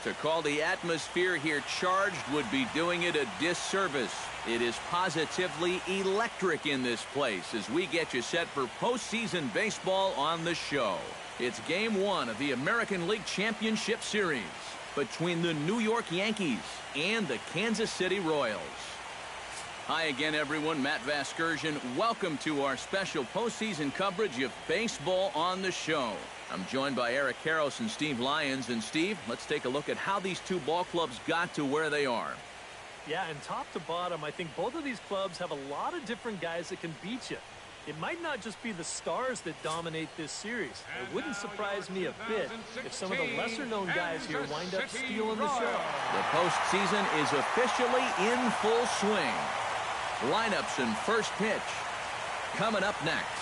To call the atmosphere here charged would be doing it a disservice. It is positively electric in this place as we get you set for postseason baseball on the show. It's Game 1 of the American League Championship Series between the New York Yankees and the Kansas City Royals. Hi again, everyone. Matt Vasgersian. Welcome to our special postseason coverage of baseball on the show. I'm joined by Eric Karros and Steve Lyons. And Steve, let's take a look at how these two ball clubs got to where they are. Yeah, and top to bottom, I think both of these clubs have a lot of different guys that can beat you. It might not just be the stars that dominate this series. It wouldn't surprise me a bit if some of the lesser-known guys here wind up stealing the show. The postseason is officially in full swing. Lineups and first pitch coming up next.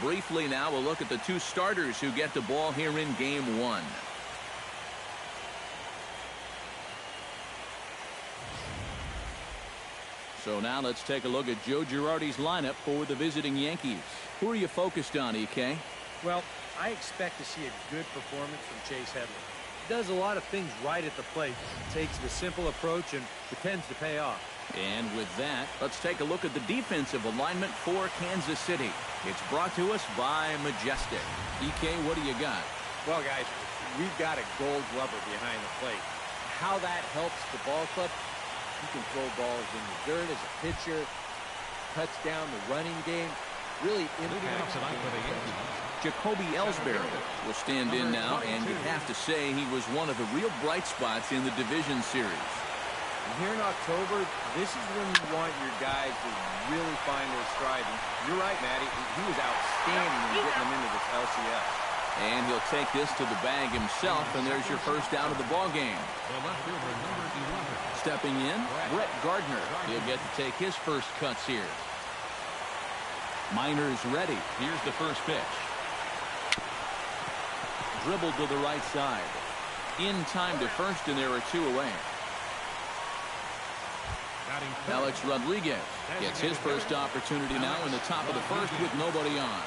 Briefly now, we'll look at the two starters who get the ball here in Game 1. So now let's take a look at Joe Girardi's lineup for the visiting Yankees. Who are you focused on, EK? Well, I expect to see a good performance from Chase Headley. He does a lot of things right at the plate. Takes the simple approach and pretends to pay off. And with that, let's take a look at the defensive alignment for Kansas City. It's brought to us by Majestic. EK, what do you got? Well, guys, we've got a gold glover behind the plate. How that helps the ball club, he can throw balls in the dirt as a pitcher, cuts down the running game, really impacts the game. Jacoby Ellsbury will stand in now, and you'd have to say he was one of the real bright spots in the division series. And here in October, this is when you want your guys to really find their stride. And you're right, Matty. He was outstanding in getting them into this LCS. And he'll take this to the bag himself, and there's your first out of the ball game. Stepping in, Brett Gardner. He'll get to take his first cuts here. Minor's ready. Here's the first pitch. Dribbled to the right side. In time to first, and there are two away. Alex Rodriguez gets his first opportunity now in the top of the first with nobody on.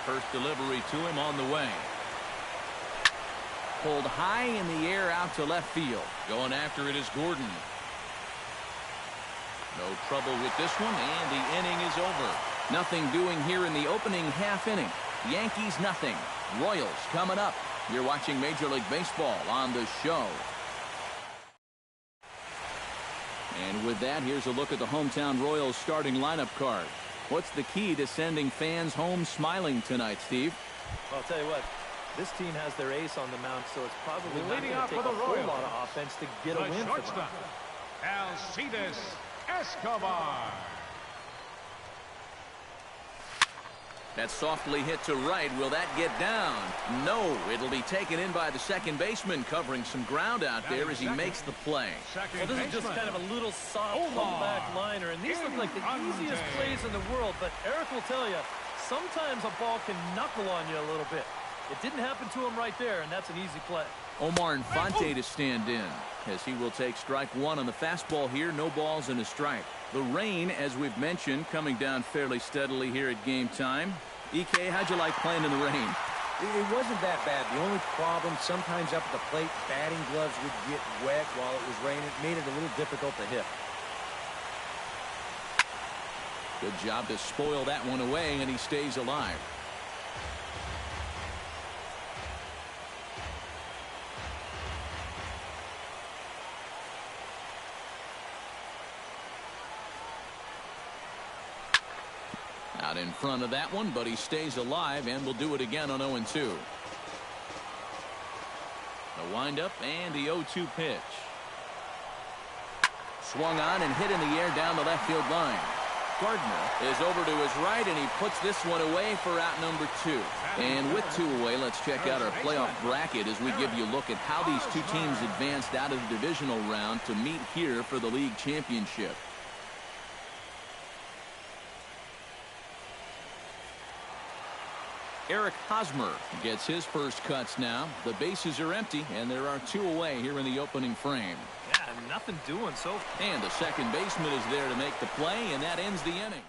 First delivery to him on the way. Pulled high in the air out to left field. Going after it is Gordon. No trouble with this one, and the inning is over. Nothing doing here in the opening half inning. Yankees nothing. Royals coming up. You're watching Major League Baseball on the show. And with that, here's a look at the hometown Royals starting lineup card. What's the key to sending fans home smiling tonight, Steve? Well, I'll tell you what, this team has their ace on the mound, so it's probably not going to take a whole lot of offense to get a win for them. Alcides Escobar. That softly hit to right. Will that get down? No. It'll be taken in by the second baseman, covering some ground out there as he makes the play. Well, this is just kind of a little soft comeback liner, and these look like the easiest plays in the world, but Eric will tell you, sometimes a ball can knuckle on you a little bit. It didn't happen to him right there, and that's an easy play. Omar Infante to stand in, as he will take strike one on the fastball here. No balls and a strike. The rain, as we've mentioned, coming down fairly steadily here at game time. EK, how'd you like playing in the rain? It wasn't that bad. The only problem, sometimes up at the plate, batting gloves would get wet while it was raining. It made it a little difficult to hit. Good job to spoil that one away, and he stays alive. Out in front of that one, but he stays alive and will do it again on 0-2. The windup and the 0-2 pitch. Swung on and hit in the air down the left field line. Gardner is over to his right, and he puts this one away for out number 2. And with 2 away, let's check out our playoff bracket as we give you a look at how these two teams advanced out of the divisional round to meet here for the league championship. Eric Hosmer gets his first cuts now. The bases are empty, and there are 2 away here in the opening frame. Yeah, nothing doing so. And the second baseman is there to make the play, and that ends the inning.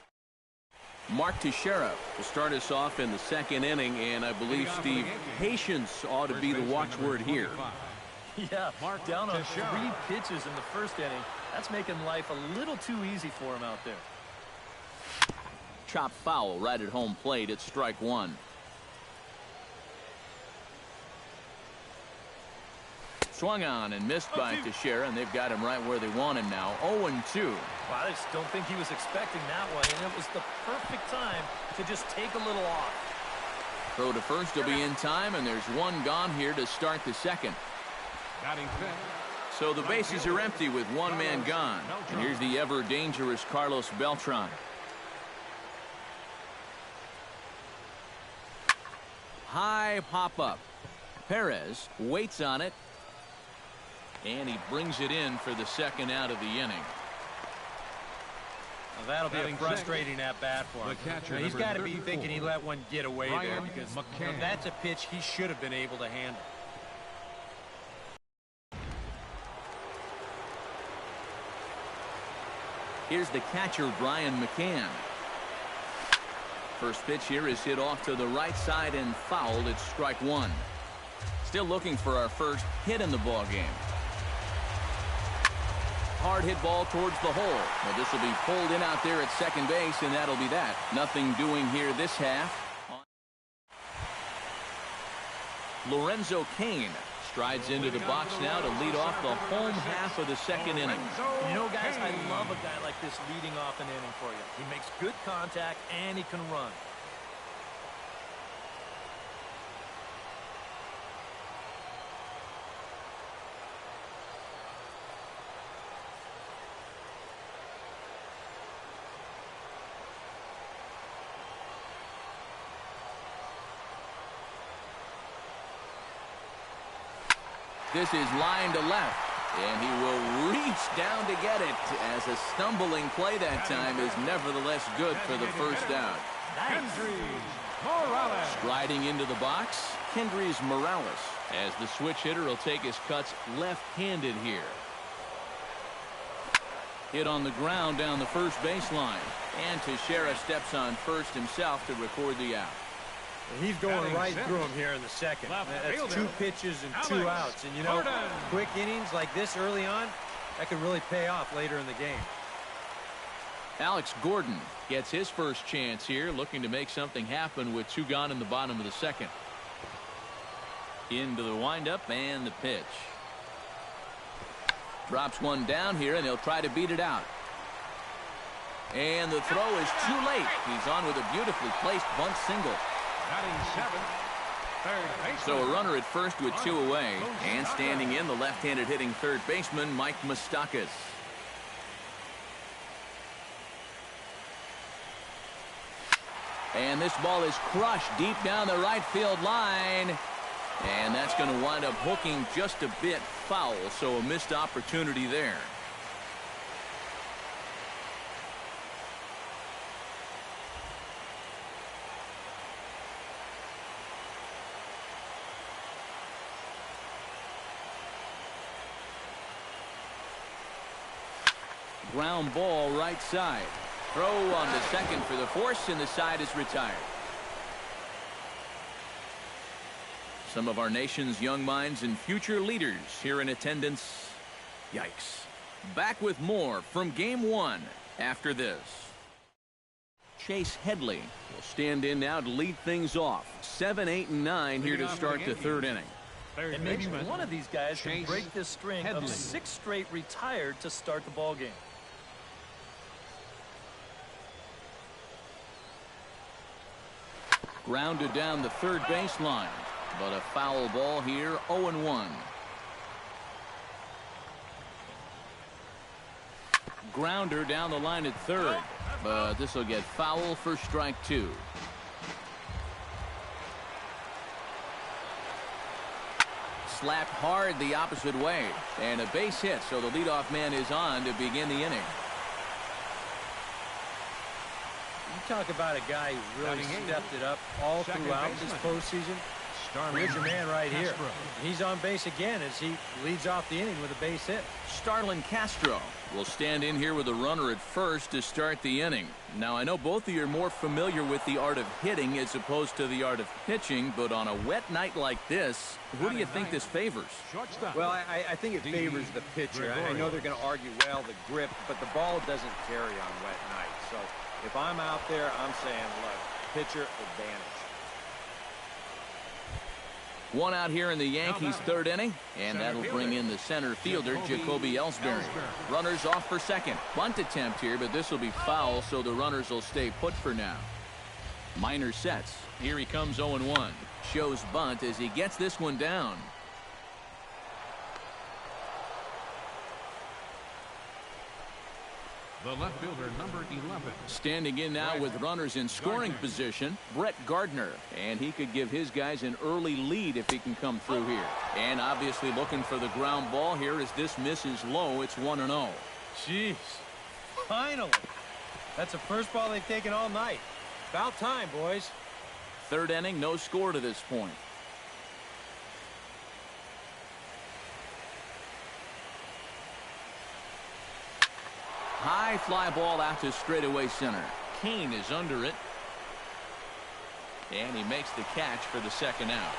Mark Teixeira will start us off in the second inning, and I believe, Steve, patience ought to be the watchword here. Yeah, down on 3 pitches in the first inning. That's making life a little too easy for him out there. Chop foul right at home plate. It's strike 1. Swung on and missed by Teixeira, and they've got him right where they want him now. 0-2. Well, I just don't think he was expecting that one, and it was the perfect time to just take a little off. Throw to first will be in time, and there's one gone here to start the second. So the bases are empty with one man gone. And here's the ever dangerous Carlos Beltran. High pop up. Perez waits on it. And he brings it in for the second out of the inning. Well, that'll be a frustrating at-bat for him. He's got to be thinking he let one get away there, because that's a pitch he should have been able to handle. Here's the catcher, Brian McCann. First pitch here is hit off to the right side and fouled. It's strike 1. Still looking for our first hit in the ball game. Hard hit ball towards the hole. Well, this will be pulled in out there at second base, and that'll be that. Nothing doing here this half. Lorenzo Cain strides into the box now to lead off the home half of the second inning. You know, guys, I love a guy like this leading off an inning for you. He makes good contact, and he can run. This is line to left, and he will reach down to get it, as a stumbling play that time is nevertheless good for the first down. Striding into the box, Kendrys Morales, as the switch hitter will take his cuts left-handed here. Hit on the ground down the first baseline, and Teixeira steps on first himself to record the out. He's going right through him here in the second. That's 2 pitches and 2 outs. And, you know, quick innings like this early on, that could really pay off later in the game. Alex Gordon gets his first chance here, looking to make something happen with 2 gone in the bottom of the second. Into the windup and the pitch. Drops one down here, and he'll try to beat it out. And the throw is too late. He's on with a beautifully placed bunt single. So a runner at first with 2 away, and standing in the left-handed hitting third baseman, Mike Moustakas. And this ball is crushed deep down the right field line, and that's going to wind up hooking just a bit foul, so a missed opportunity there. Ground ball right side. Throw on the second for the force, and the side is retired. Some of our nation's young minds and future leaders here in attendance. Yikes. Back with more from Game 1 after this. Chase Headley will stand in now to lead things off. 7, 8, and 9 here to start the third inning. And maybe one of these guys can break this string of 6 straight retired to start the ball game. Grounded down the third baseline, but a foul ball here, 0-1. Grounder down the line at third, but this will get foul for strike 2. Slapped hard the opposite way, and a base hit, so the leadoff man is on to begin the inning. You talk about a guy who really stepped it up all throughout this postseason. Here's your man right here. He's on base again as he leads off the inning with a base hit. Starlin Castro will stand in here with a runner at first to start the inning. Now, I know both of you are more familiar with the art of hitting as opposed to the art of pitching, but on a wet night like this, who do you think this favors? Well, I think it favors the pitcher. I know they're going to argue, well, the grip, but the ball doesn't carry on wet nights. So if I'm out there, I'm saying, look, pitcher advantage. One out here in the Yankees' third inning, and that'll bring in the center fielder, Jacoby Ellsbury. Runners off for second. Bunt attempt here, but this will be foul, so the runners will stay put for now. Minor sets. Here he comes 0-1. Shows bunt as he gets this one down. The left fielder, number 11. Standing in now with runners in scoring position, Brett Gardner. And he could give his guys an early lead if he can come through here. And obviously looking for the ground ball here as this misses low. It's 1-0. Jeez. Finally. That's the first ball they've taken all night. About time, boys. Third inning, no score to this point. High fly ball out to straightaway center. Kane is under it. And he makes the catch for the second out.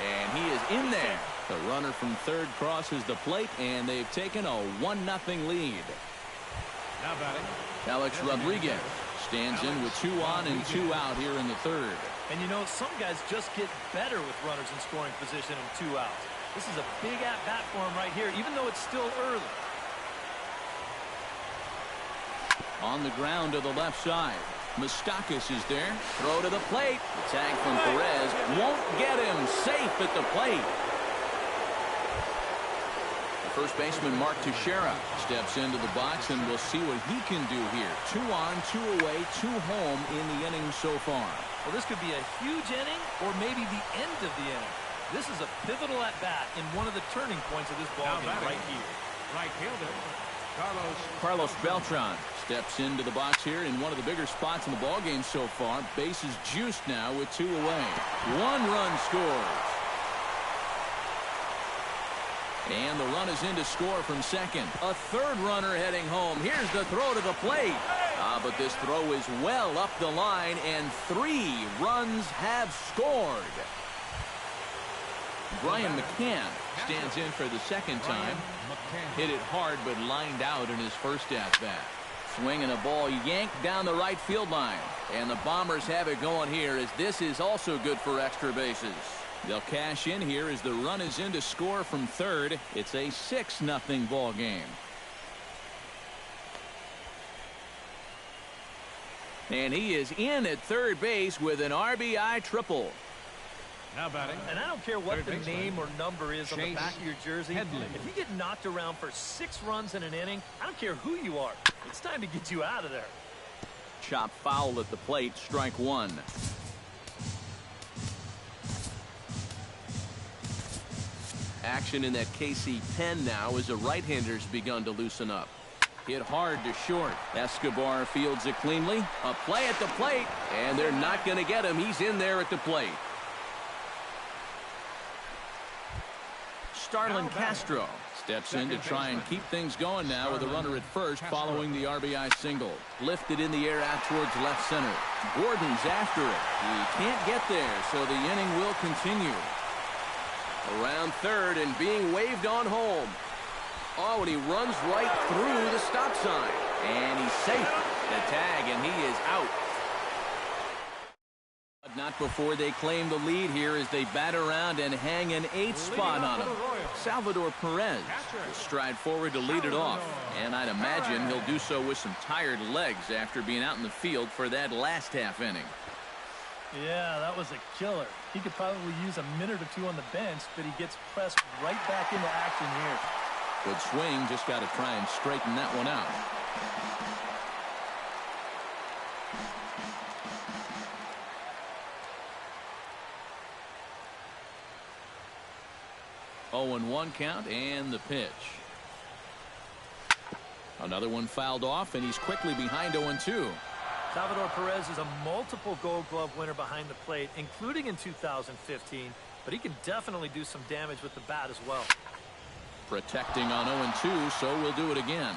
And he is in there. The runner from third crosses the plate, and they've taken a 1-0 lead. Now batting, Alex Rodriguez stands in with 2 on and 2 out here in the third. And you know, some guys just get better with runners in scoring position and 2 outs. This is a big at-bat for him right here, even though it's still early. On the ground to the left side. Moustakas is there. Throw to the plate. The tag from Perez won't get him. Safe at the plate. The first baseman, Mark Teixeira, steps into the box, and we'll see what he can do here. 2 on, 2 away, 2 home in the inning so far. Well, this could be a huge inning or maybe the end of the inning. This is a pivotal at-bat in one of the turning points of this ballgame right here. right fielder, Carlos Beltran steps into the box here in one of the bigger spots in the ballgame so far. Bases juiced now with 2 away. 1 run scores. And the run is in to score from second. A third runner heading home. Here's the throw to the plate. But this throw is well up the line, and 3 runs have scored. Brian McCann stands in for the second time. Hit it hard, but lined out in his first at-bat. Swinging a ball yanked down the right field line. And the Bombers have it going here, as this is also good for extra bases. They'll cash in here as the run is in to score from third. It's a 6-0 ball game. And he is in at third base with an RBI triple. now batting. And I don't care what the name or number is on the back of your jersey. Headley. If you get knocked around for 6 runs in an inning, I don't care who you are. It's time to get you out of there. Chop foul at the plate, strike 1. Action in that KC pen now as the right-hander's begun to loosen up. Hit hard to short. Escobar fields it cleanly. A play at the plate, and they're not going to get him. He's in there at the plate. Starlin Castro steps in to try and keep things going now with a runner at first following the RBI single. Lifted in the air out towards left center. Gordon's after it. He can't get there, so the inning will continue. Around third and being waved on home. Oh, and he runs right through the stop sign. And he's safe. The tag, and he is out. But not before they claim the lead here as they bat around and hang an 8th spot on him. Salvador Perez will stride forward to lead it off. And I'd imagine he'll do so with some tired legs after being out in the field for that last half inning. Yeah, that was a killer. He could probably use a minute or 2 on the bench, but he gets pressed right back into action here. Good swing, just got to try and straighten that one out. Oh, and 1 count, and the pitch. Another one fouled off, and he's quickly behind 0-2. Salvador Perez is a multiple Gold Glove winner behind the plate, including in 2015, but he can definitely do some damage with the bat as well. Protecting on 0-2, so we'll do it again.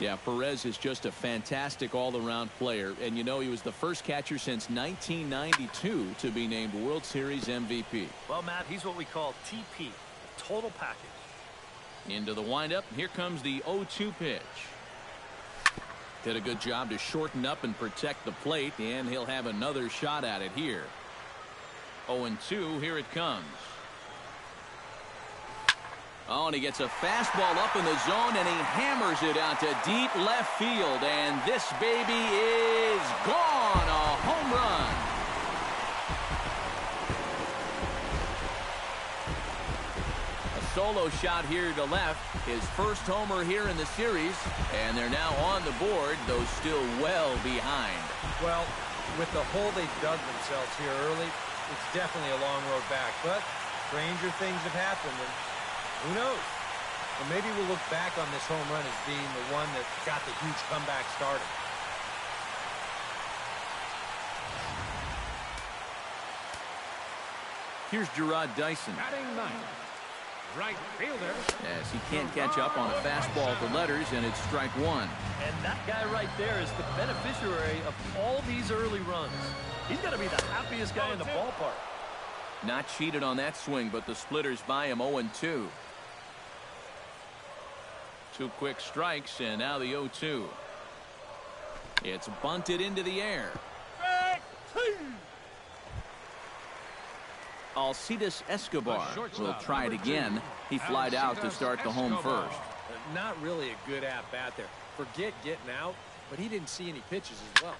Yeah, Perez is just a fantastic all-around player, and you know he was the first catcher since 1992 to be named World Series MVP. Well, Matt, he's what we call TP, a total package. Into the windup, here comes the 0-2 pitch. Did a good job to shorten up and protect the plate, and he'll have another shot at it here. 0-2, here it comes. Oh, and he gets a fastball up in the zone, and he hammers it out to deep left field, and this baby is gone. A home run. A solo shot here to left. His first homer here in the series, and they're now on the board, though still well behind. Well, with the hole they dug themselves here early, it's definitely a long road back, but stranger things have happened, and who knows? Well, maybe we'll look back on this home run as being the one that got the huge comeback started. Here's Gerard Dyson. Batting ninth, right fielder. As he can't catch up on a fastball at the letters, and it's strike one. And that guy right there is the beneficiary of all these early runs. He's got to be the happiest guy in the ballpark. Not cheated on that swing, but the splitters by him 0-2. Two quick strikes, and now the 0-2. It's bunted into the air. Alcides Escobar will try it again. He flied out to start the home first. Not really a good at-bat there. Forget getting out, but he didn't see any pitches as well.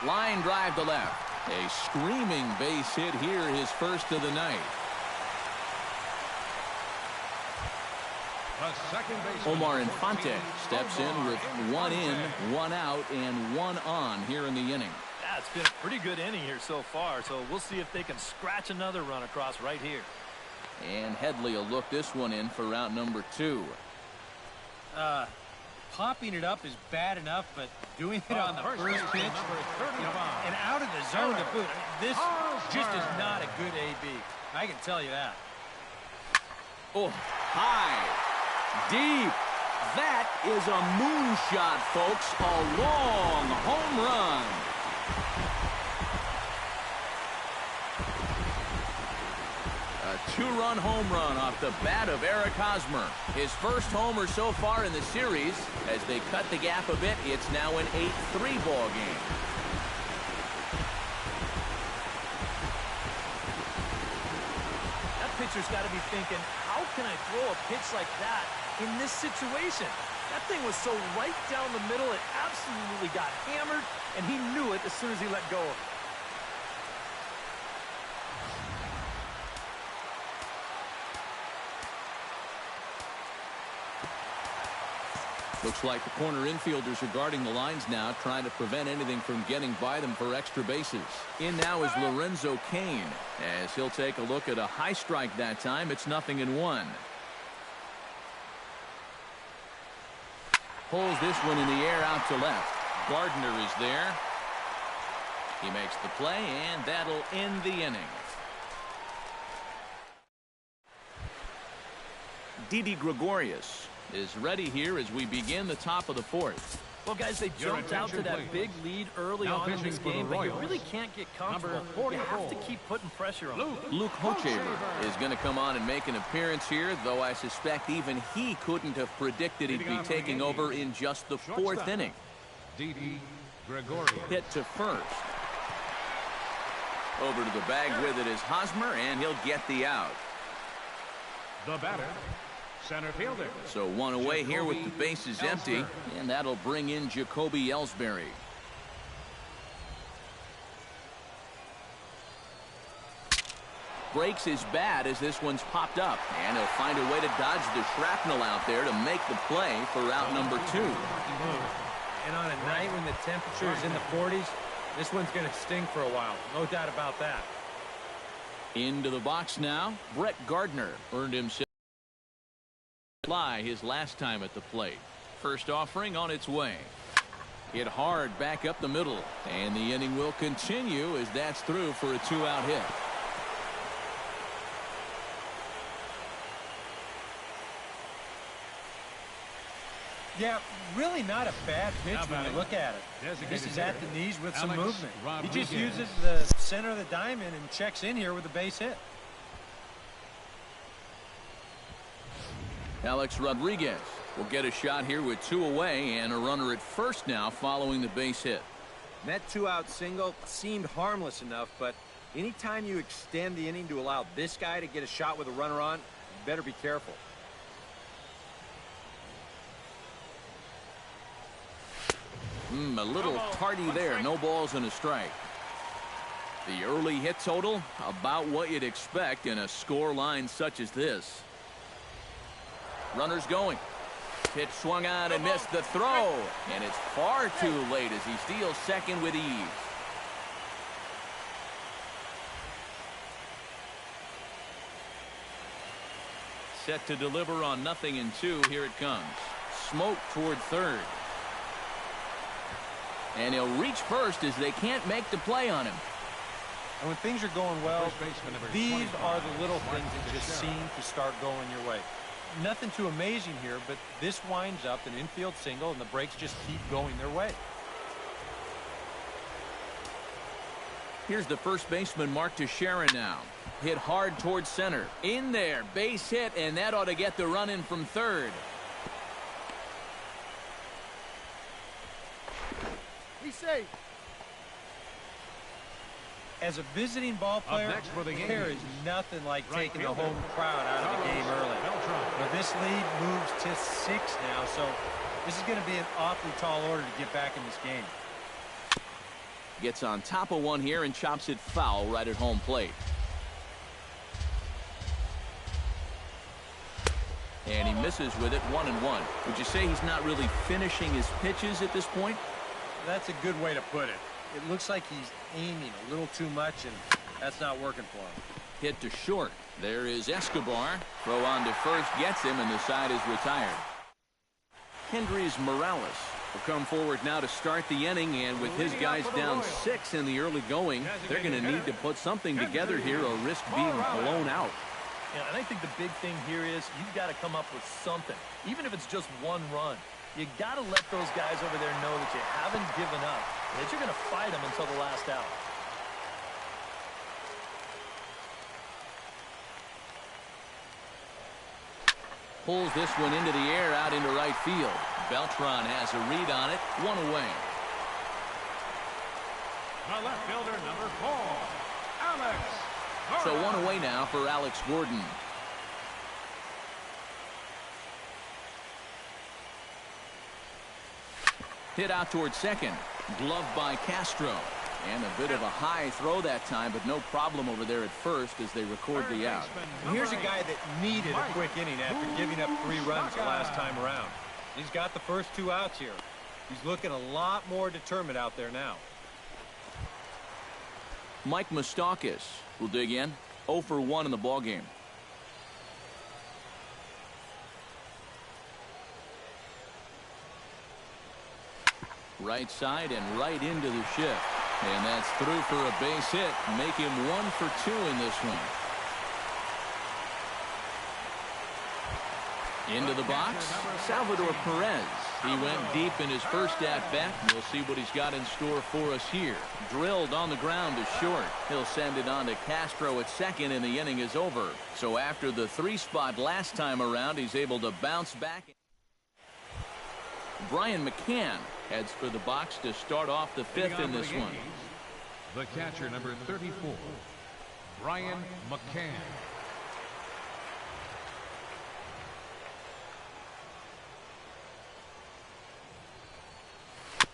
Line drive to left. A screaming base hit here, his first of the night. Omar Infante steps in with one in, one out, and one on here in the inning. Yeah, it's been a pretty good inning here so far, so we'll see if they can scratch another run across right here. And Headley will look this one in for out number 2. Popping it up is bad enough, but doing it on the first pitch, and out of the zone to boot, this just is not a good AB. I can tell you that. Oh, high, deep. That is a moonshot, folks. A long home run. A two-run home run off the bat of Eric Hosmer. His first homer so far in the series. As they cut the gap a bit, it's now an 8-3 ball game. That pitcher's got to be thinking, how can I throw a pitch like that in this situation? That thing was so right down the middle, it absolutely got hammered, and he knew it as soon as he let go of it. Looks like the corner infielders are guarding the lines now, trying to prevent anything from getting by them for extra bases. In now is Lorenzo Cain, as he'll take a look at a high strike that time. It's 0-1. Pulls this one in the air out to left. Gardner is there. He makes the play, and that'll end the inning. Didi Gregorius is ready here as we begin the top of the fourth. Well, guys, they jumped out to that big lead early on in this game, but you really can't get comfortable. You have to keep putting pressure on them. Luke Hochevar is going to come on and make an appearance here, though I suspect even he couldn't have predicted he'd be taking over in just the fourth inning. Didi Gregorius. Hit to first. Over to the bag with it is Hosmer, and he'll get the out. The batter, center fielder. So one away here with the bases empty, and that'll bring in Jacoby Ellsbury. Breaks his bat as this one's popped up, and he'll find a way to dodge the shrapnel out there to make the play for out number 2. And on a night when the temperature is in the 40s, this one's going to sting for a while. No doubt about that. Into the box now. Brett Gardner earned himself his last time at the plate. First offering on its way. Hit hard back up the middle. And the inning will continue as that's through for a 2-out hit. Yeah, really not a bad pitch when you look at it. This is at the knees with some movement. He just uses the center of the diamond and checks in here with a base hit. Alex Rodriguez will get a shot here with 2 away and a runner at first now following the base hit. That 2-out single seemed harmless enough, but anytime you extend the inning to allow this guy to get a shot with a runner on, you better be careful. A little tardy there. No balls and a strike. The early hit total, about what you'd expect in a score line such as this. Runners going. Pitch swung on and missed the throw. And it's far too late as he steals second with ease. Set to deliver on 0-2. Here it comes. Smoke toward third. And he'll reach first as they can't make the play on him. And when things are going well, these are the little things that just seem to start going your way. Nothing too amazing here, but this winds up an infield single, and the breaks just keep going their way. Here's the first baseman, Mark Teixeira now. Hit hard towards center. In there, base hit, and that ought to get the run in from third. He's safe. As a visiting ball player, there is nothing like taking the home crowd out of the game early. Now this lead moves to 6 now, so this is going to be an awfully tall order to get back in this game. Gets on top of one here and chops it foul right at home plate. And he misses with it, 1-1. Would you say he's not really finishing his pitches at this point? That's a good way to put it. It looks like he's aiming a little too much, and that's not working for him. Hit to short. There is Escobar. Throw on to first, gets him, and the side is retired. Kendrys Morales will come forward now to start the inning, and with his guys down 6 in the early going, they're going to need to put something together here or risk being blown out. Yeah, and I think the big thing here is you've got to come up with something, even if it's just 1 run. You got to let those guys over there know that you haven't given up, and that you're going to fight them until the last out. Pulls this one into the air out into right field. Beltran has a read on it. 1 away. The left fielder, number 4, Alex. So 1 away now for Alex Gordon. Hit out towards second. Gloved by Castro. And a bit of a high throw that time, but no problem over there at first as they record the out. And here's a guy that needed a quick inning after giving up 3 runs the last time around. He's got the first 2 outs here. He's looking a lot more determined out there now. Mike Moustakas will dig in. 0 for 1 in the ballgame. Right side and right into the shift. And that's through for a base hit. Make him 1 for 2 in this one. Into the box, Salvador Perez. He went deep in his first at-bat. We'll see what he's got in store for us here. Drilled on the ground to short. He'll send it on to Castro at second, and the inning is over. So after the 3 spot last time around, he's able to bounce back. Brian McCann heads for the box to start off the 5th in this one. The catcher, number 34, Brian McCann.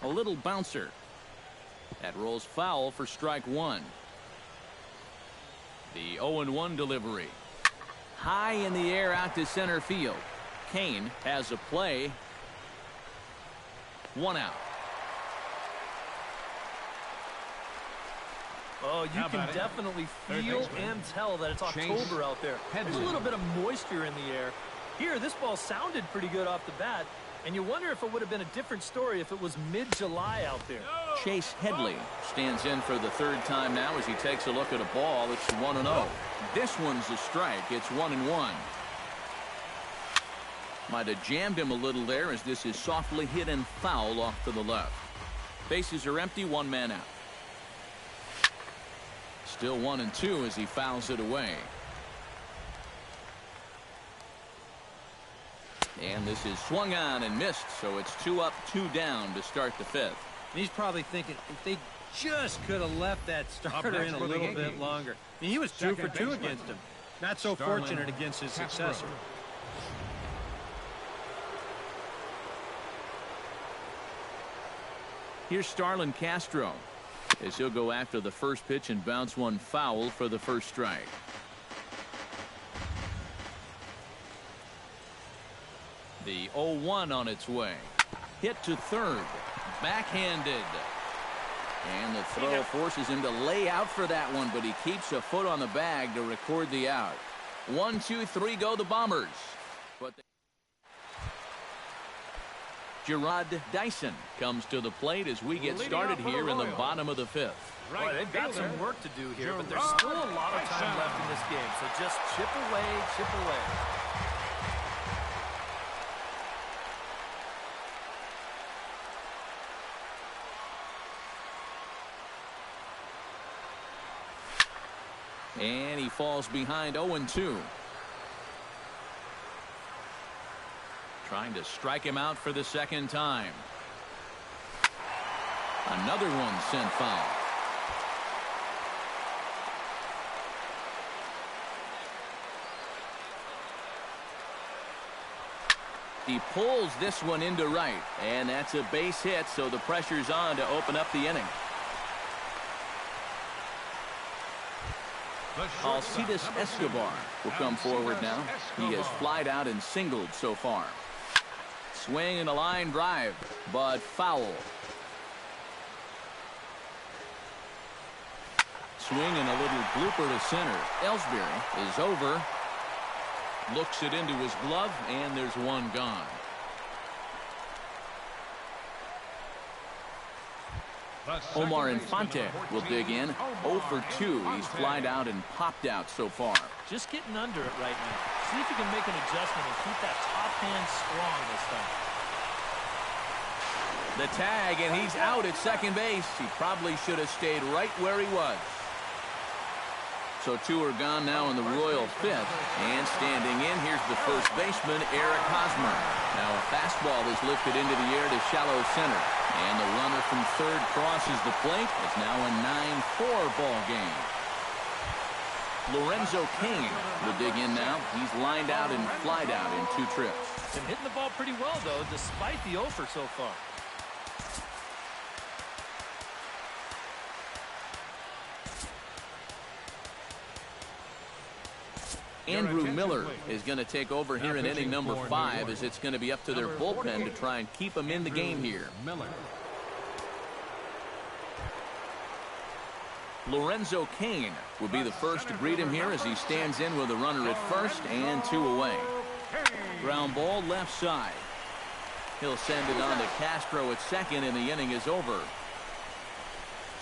A little bouncer. That rolls foul for strike 1. The 0-1 delivery. High in the air out to center field. Kane has a play. 1 out. Oh, you can definitely feel and tell that it's October out there. There's a little bit of moisture in the air. Here, this ball sounded pretty good off the bat, And you wonder if it would have been a different story if it was mid-July out there. Chase Headley stands in for the third time now as he takes a look at a ball. It's 1-0. This one's a strike. It's 1-1. Might have jammed him a little there as this is softly hit and foul off to the left. Bases are empty, one man out. Still 1-2 as he fouls it away. And this is swung on and missed, so it's 2 up, 2 down to start the fifth. He's probably thinking if they just could have left that starter in a little bit longer. I mean, he was 2 for 2 against him. Not so fortunate against his successor. Here's Starlin Castro as he'll go after the first pitch and bounce one foul for the first strike. The 0-1 on its way. Hit to third. Backhanded. And the throw forces him to lay out for that one, but he keeps a foot on the bag to record the out. 1, 2, 3 go the Bombers. But Gerard Dyson comes to the plate as we get started here in the bottom of the fifth. Boy, they've got some work to do here, but there's still a lot of time left in this game. So just chip away, chip away. And he falls behind 0-2. Trying to strike him out for the second time. Another one sent foul. He pulls this one into right, and that's a base hit, so the pressure's on to open up the inning. Alcides Escobar will come forward now. He has flied out and singled so far. Swing and a line drive, but foul. Swing and a little blooper to center. Ellsbury is over. Looks it into his glove, and there's one gone. Omar Infante will dig in. 0 for 2. He's flied out and popped out so far. Just getting under it right now. See if you can make an adjustment and keep that top hand strong this time. The tag, and he's out at second base. He probably should have stayed right where he was. So 2 are gone now in the Royal fifth. And standing in, here's the first baseman, Eric Hosmer. Now a fastball is lifted into the air to shallow center. And the runner from third crosses the plate. It's now a 9-4 ball game. Lorenzo Cain will dig in now. He's lined out and flied out in 2 trips. Been hitting the ball pretty well, though, despite the offer so far. Andrew Miller is going to take over here in inning number 5 as it's going to be up to their bullpen to try and keep him in the game here. Lorenzo Cain will be the first to greet him here as he stands in with a runner at first and 2 away. Ground ball left side. He'll send it on to Castro at second, and the inning is over.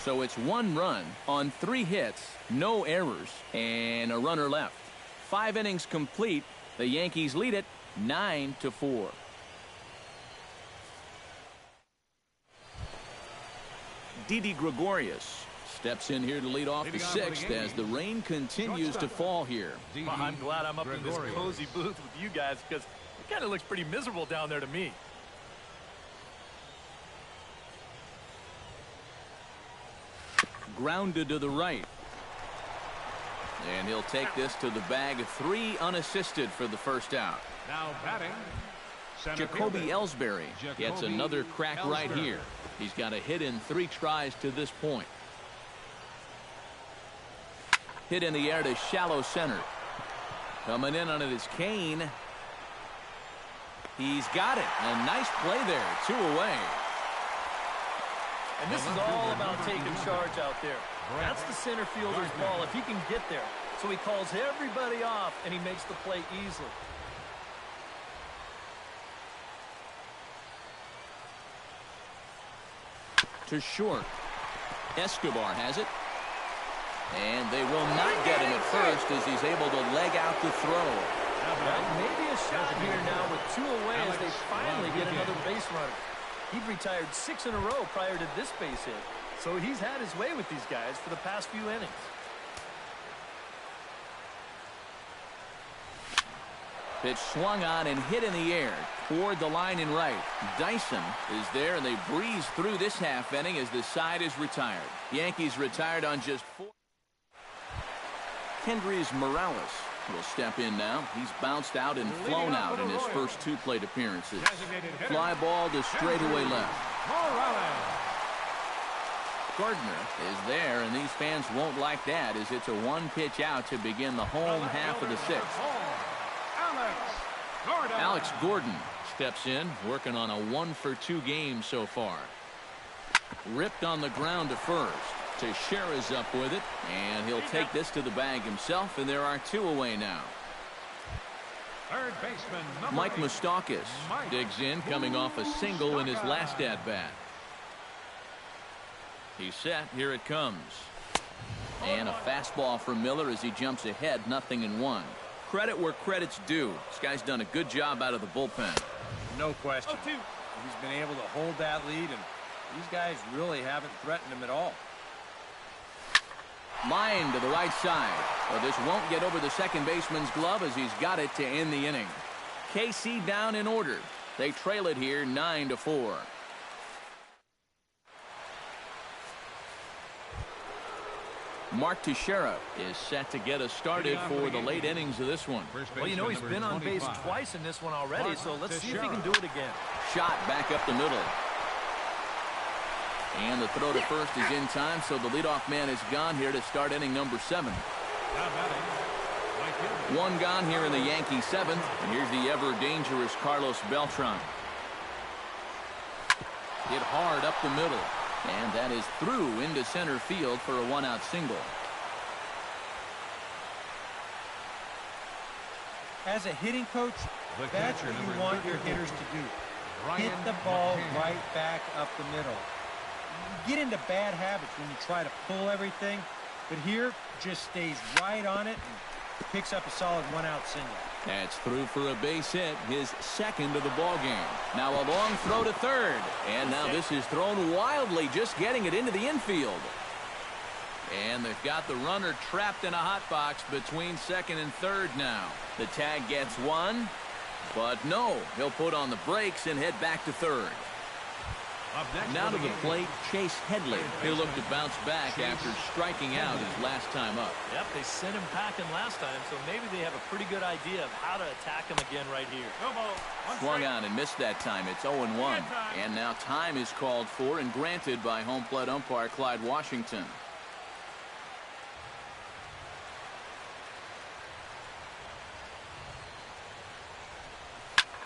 So it's 1 run on 3 hits, no errors, and a runner left. 5 innings complete. The Yankees lead it 9-4. Didi Gregorius steps in here to lead off the 6th as the rain continues to fall here. Well, I'm glad I'm up in this cozy booth with you guys because it kind of looks pretty miserable down there to me. Grounded to the right. And he'll take this to the bag. 3 unassisted for the first out. Now batting, Jacoby Ellsbury gets another crack right here. He's got a hit in 3 tries to this point. Hit in the air to shallow center. Coming in on it is Cain. He's got it. A nice play there. 2 away. And this is all about taking charge out there. That's the center fielder's ball if he can get there. So he calls everybody off, and he makes the play easily. to short. Escobar has it. And they will not get him at first as he's able to leg out the throw. Well, maybe a shot here now with 2 away as they finally get another base runner. He'd retired 6 in a row prior to this base hit. So he's had his way with these guys for the past few innings. Pitch swung on and hit in the air toward the line and right. Dyson is there, and they breeze through this half inning as the side is retired. Yankees retired on just 4. Kendrys Morales will step in now. He's bounced out and flown out in his first 2 plate appearances. Fly ball to straightaway left. Gardner is there, and these fans won't like that as it's a 1-pitch out to begin the home half of the 6th. Alex Gordon steps in, working on a 1-for-2 game so far. Ripped on the ground to first. Teixeira's up with it, and he'll take this to the bag himself, and there are 2 away now. Third baseman, Mike Moustakas digs in, coming off a single in his last at-bat. He's set. Here it comes. And a fastball from Miller as he jumps ahead, 0-1. Credit where credit's due. This guy's done a good job out of the bullpen. No question. He's been able to hold that lead, and these guys really haven't threatened him at all. Line to the right side. Well, this won't get over the second baseman's glove as he's got it to end the inning. KC down in order. They trail it here 9-4. Mark Teixeira is set to get us started for the late innings of this one. Well, you know, he's been on base twice in this one already, so let's see if he can do it again. Shot back up the middle. And the throw to first is in time, so the leadoff man is gone here to start inning number 7. 1 gone here in the Yankee 7th, and here's the ever-dangerous Carlos Beltran. Hit hard up the middle. And that is through into center field for a 1-out single. As a hitting coach, that's what you want your hitters to do. Hit the ball right back up the middle. You get into bad habits when you try to pull everything, but here just stays right on it and picks up a solid 1-out single. That's through for a base hit, his 2nd of the ball game. Now a long throw to third, and now this is thrown wildly, just getting it into the infield. And they've got the runner trapped in a hot box between 2nd and 3rd now. The tag gets 1, but no, he'll put on the brakes and head back to 3rd. Now to the plate, Chase Headley. He'll look to bounce back after striking out his last time up. Yep, they sent him packing last time, so maybe they have a pretty good idea of how to attack him again right here. Swung on and missed that time. It's 0-1. And now time is called for and granted by home plate umpire Clyde Washington.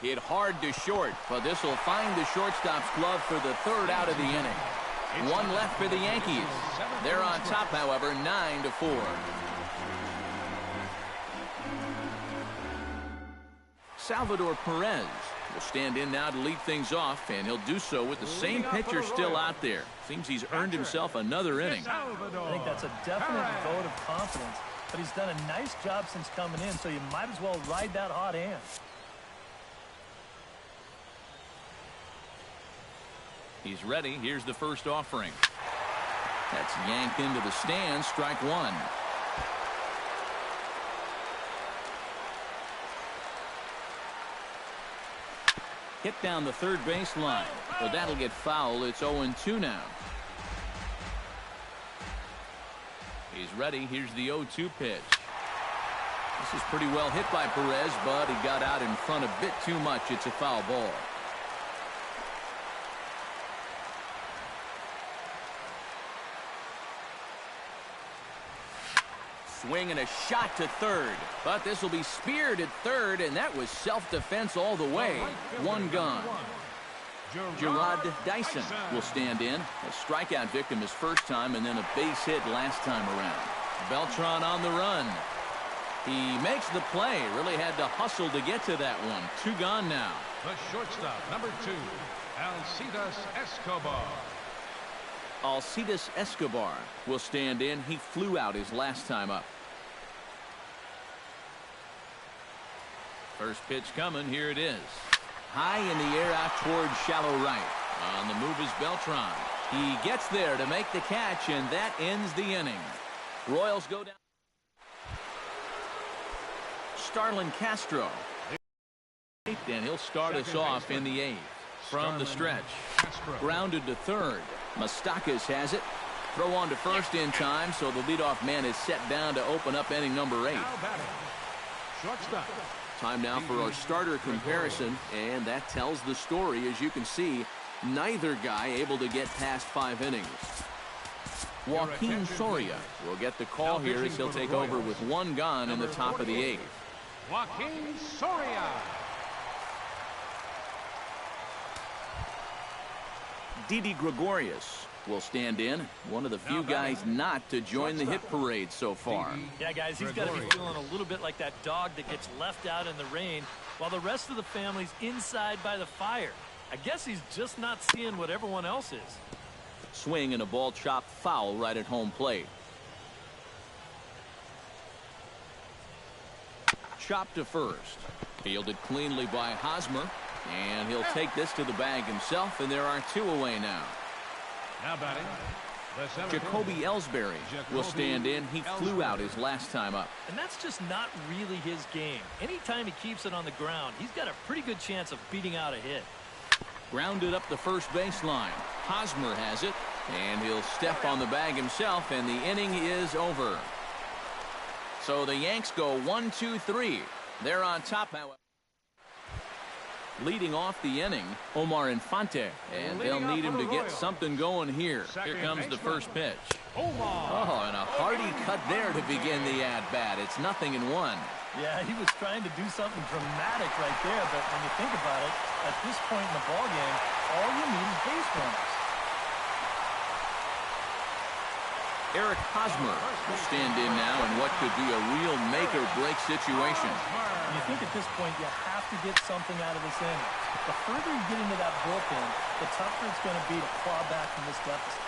Hit hard to short, but this will find the shortstop's glove for the 3rd out of the inning. 1 left for the Yankees. They're on top, however, 9-4. Salvador Perez will stand in now to lead things off, and he'll do so with the same pitcher still out there. Seems he's earned himself another inning. I think that's a definite vote of confidence, but he's done a nice job since coming in, so you might as well ride that hot hand. He's ready. Here's the first offering. That's yanked into the stands. Strike 1. Hit down the third base line. Well, that'll get foul. It's 0-2 now. He's ready. Here's the 0-2 pitch. This is pretty well hit by Perez, but he got out in front a bit too much. It's a foul ball. Swing and a shot to third, but this will be speared at third, and that was self-defense all the way. 1 gone. Gerard Dyson will stand in. A strikeout victim his first time, and then a base hit last time around. Beltran on the run. He makes the play. Really had to hustle to get to that one. 2 gone now. The shortstop, number 2, Alcides Escobar. Alcides Escobar will stand in. He flew out his last time up. First pitch coming. Here it is. High in the air out towards shallow right. On the move is Beltran. He gets there to make the catch, and that ends the inning. Royals go down. Starlin Castro. And he'll start us off in the 8th. From the stretch. Grounded to third. Moustakas has it. Throw on to first in time, so the leadoff man is set down to open up inning number 8. Shortstop. Time now for our starter comparison, and that tells the story. As you can see, neither guy able to get past 5 innings. Joaquin Soria will get the call here as he'll take over with 1 gone in the top of the 8th. Joaquin Soria. Didi Gregorius will stand in. One of the few guys not to join the hit parade so far. Yeah, guys, he's got to be feeling a little bit like that dog that gets left out in the rain while the rest of the family's inside by the fire. I guess he's just not seeing what everyone else is. Swing and a ball chopped foul right at home plate. Chopped to first. Fielded cleanly by Hosmer. And he'll take this to the bag himself, and there are 2 away now. Now batting, Jacoby Ellsbury will stand in. He flew out his last time up. And that's just not really his game. Anytime he keeps it on the ground, he's got a pretty good chance of beating out a hit. Grounded up the first baseline. Hosmer has it, and he'll step on the bag himself, and the inning is over. So the Yanks go 1-2-3. They're on top, however. Leading off the inning, Omar Infante, and they'll need him to get something going here. Here comes the first pitch. Oh, and a hearty cut there to begin the at-bat. It's 0-1. Yeah, he was trying to do something dramatic right there, but when you think about it, at this point in the ballgame, all you need is base runners. Eric Hosmer will stand in now in what could be a real make-or-break situation. You think at this point you have to get something out of this inning. The further you get into that bullpen, the tougher it's going to be to claw back from this deficit.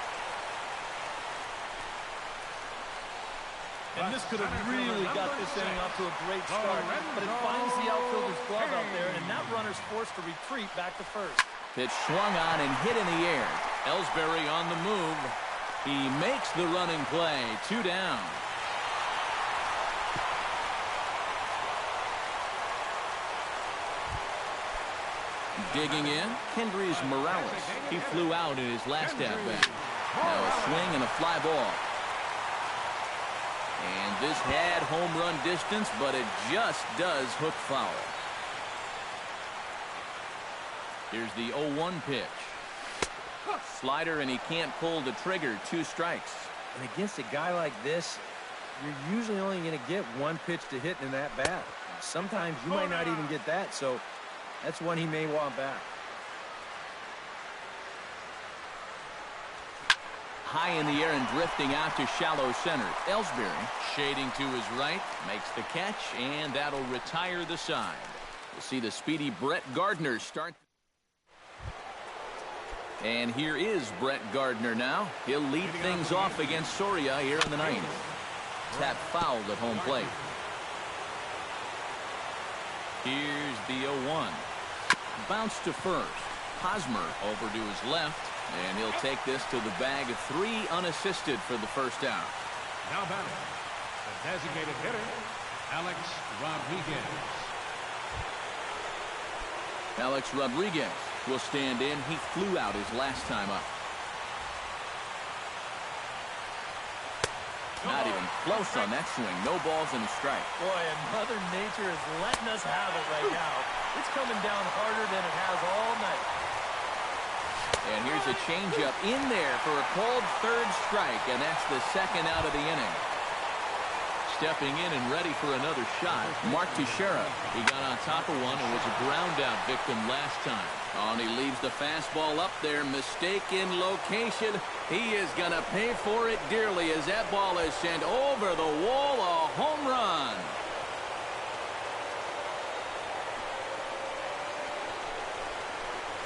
And this could have really got this inning off to a great start, but it finds the outfielder's glove out there, and that runner's forced to retreat back to first. Pitch swung on and hit in the air. Ellsbury on the move. He makes the running play. 2 down. Digging in, Kendrys Morales. He flew out in his last at-bat. Now a swing and a fly ball. And this had home run distance, but it just does hook foul. Here's the 0-1 pitch. Slider, and he can't pull the trigger. 2 strikes. And against a guy like this, you're usually only going to get 1 pitch to hit in that bat. Sometimes you might not even get that, so that's one he may want back. High in the air and drifting out to shallow center. Ellsbury shading to his right, makes the catch, and that'll retire the side. We'll see the speedy Brett Gardner start. And here is Brett Gardner now. He'll lead things off against Soria here in the 9th. Tap fouled at home plate. Here's the 0-1. Bounce to first. Hosmer over to his left, and he'll take this to the bag of 3 unassisted for the first out. Now batting, the designated hitter, Alex Rodriguez. Alex Rodriguez will stand in. He flew out his last time up. Not even close on that swing. No balls and a strike. Boy, and Mother Nature is letting us have it right now. It's coming down harder than it has all night. And here's a changeup in there for a called 3rd strike, and that's the 2nd out of the inning. Stepping in and ready for another shot, Mark Teixeira. He got on top of one and was a ground-out victim last time. Oh, and he leaves the fastball up there. Mistake in location. He is going to pay for it dearly as that ball is sent over the wall. A home run.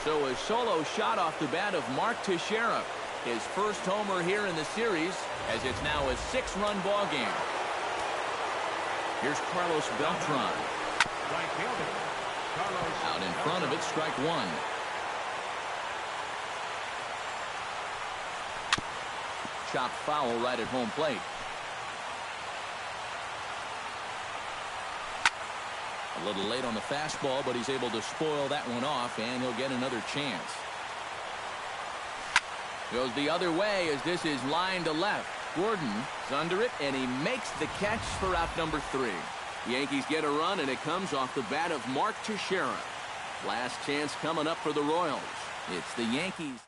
So a solo shot off the bat of Mark Teixeira. His first homer here in the series, as it's now a 6-run ball game. Here's Carlos Beltran. Out in front of it, strike one. Chopped foul right at home plate. A little late on the fastball, but he's able to spoil that one off, and he'll get another chance. Goes the other way as this is line to left. Gordon is under it, and he makes the catch for out number 3. The Yankees get a run, and it comes off the bat of Mark Teixeira. Last chance coming up for the Royals. It's the Yankees.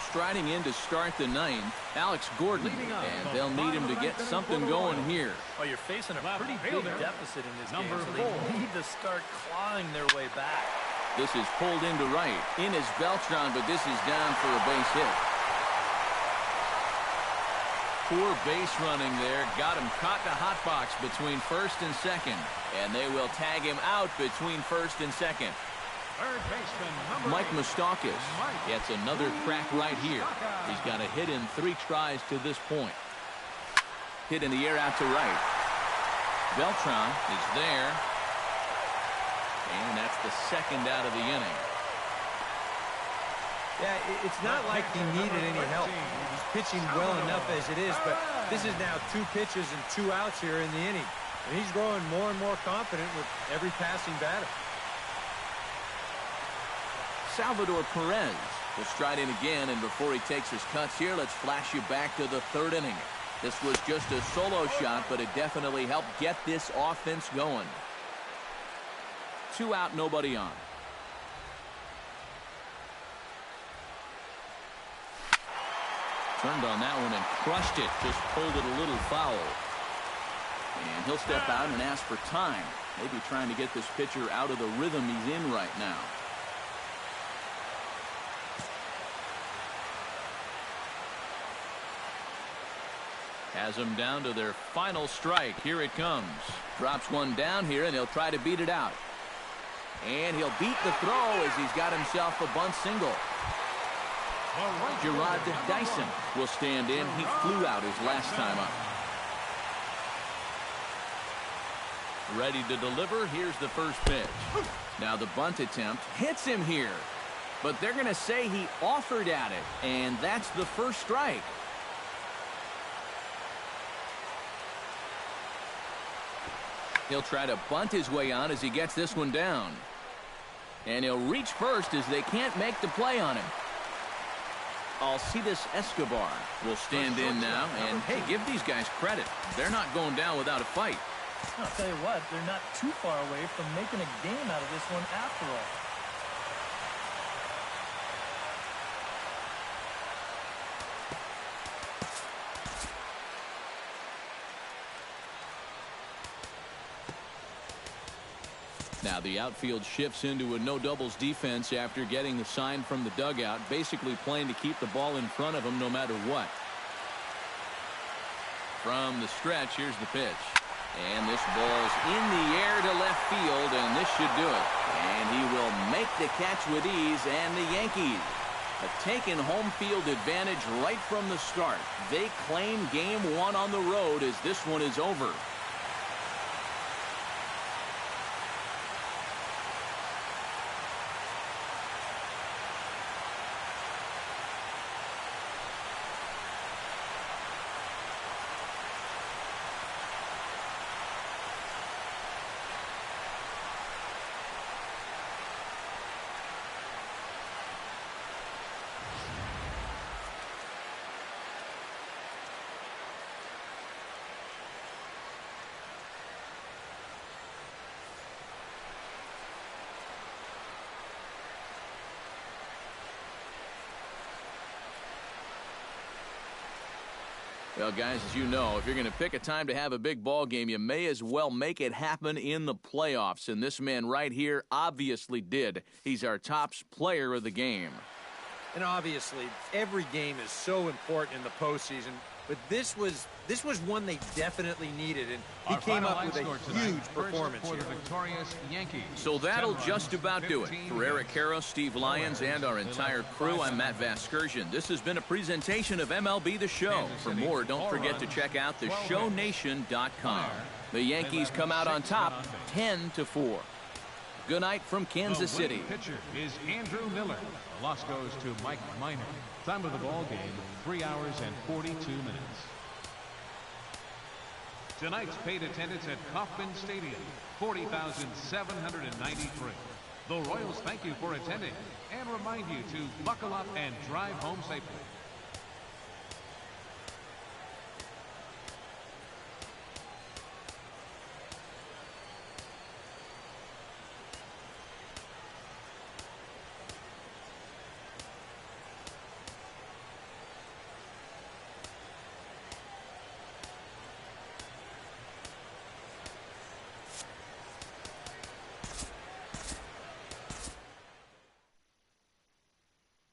Striding in to start the 9th, Alex Gordon, and they'll need him to get something going here. Oh, you're facing a pretty big deficit in this game, so they need to start clawing their way back. This is pulled into right. In is Beltran, but this is down for a base hit. Poor base running there. Got him caught in a hot box between first and second. And they will tag him out between first and second. Third baseman, Mike Moustakas gets another crack right here. He's got a hit in 3 tries to this point. Hit in the air out to right. Beltran is there. And that's the second out of the inning. Yeah, it's not like he needed any help. He's pitching well enough as it is, but this is now 2 pitches and 2 outs here in the inning. And he's growing more and more confident with every passing batter. Salvador Perez will stride in again, and before he takes his cuts here, let's flash you back to the 3rd inning. This was just a solo shot, but it definitely helped get this offense going. 2 out, nobody on. Turned on that one and crushed it. Just pulled it a little foul. And he'll step out and ask for time. Maybe trying to get this pitcher out of the rhythm he's in right now. Has them down to their final strike. Here it comes. Drops one down here, and he'll try to beat it out. And he'll beat the throw as he's got himself a bunt single. Gerard Dyson will stand in. He flew out his last time up. Ready to deliver. Here's the first pitch. Now the bunt attempt hits him here. But they're going to say he offered at it. And that's the first strike. He'll try to bunt his way on as he gets this one down. And he'll reach first as they can't make the play on him. Alcides Escobar will stand in now. And, hey, give these guys credit. They're not going down without a fight. I'll tell you what, they're not too far away from making a game out of this one after all. Now the outfield shifts into a no-doubles defense after getting the sign from the dugout, basically playing to keep the ball in front of him no matter what. From the stretch, here's the pitch. And this ball's in the air to left field, and this should do it. And he will make the catch with ease, and the Yankees have taken home field advantage right from the start. They claim game 1 on the road as this one is over. Well, guys, as you know, if you're going to pick a time to have a big ball game, you may as well make it happen in the playoffs. And this man right here obviously did. He's our top player of the game. And obviously, every game is so important in the postseason, but this was one they definitely needed, and he came up with a huge performance here. So that'll just about do it. For Eric Harrow, Steve Lyons, and our entire crew, I'm Matt Vasgersian. This has been a presentation of MLB The Show. For more, don't forget to check out theshownation.com. The Yankees come out on top 10-4. Good night from Kansas City. The pitcher is Andrew Miller. The loss goes to Mike Minor. Time of the ball game, 3 hours and 42 minutes. Tonight's paid attendance at Kauffman Stadium, 40,793. The Royals thank you for attending and remind you to buckle up and drive home safely.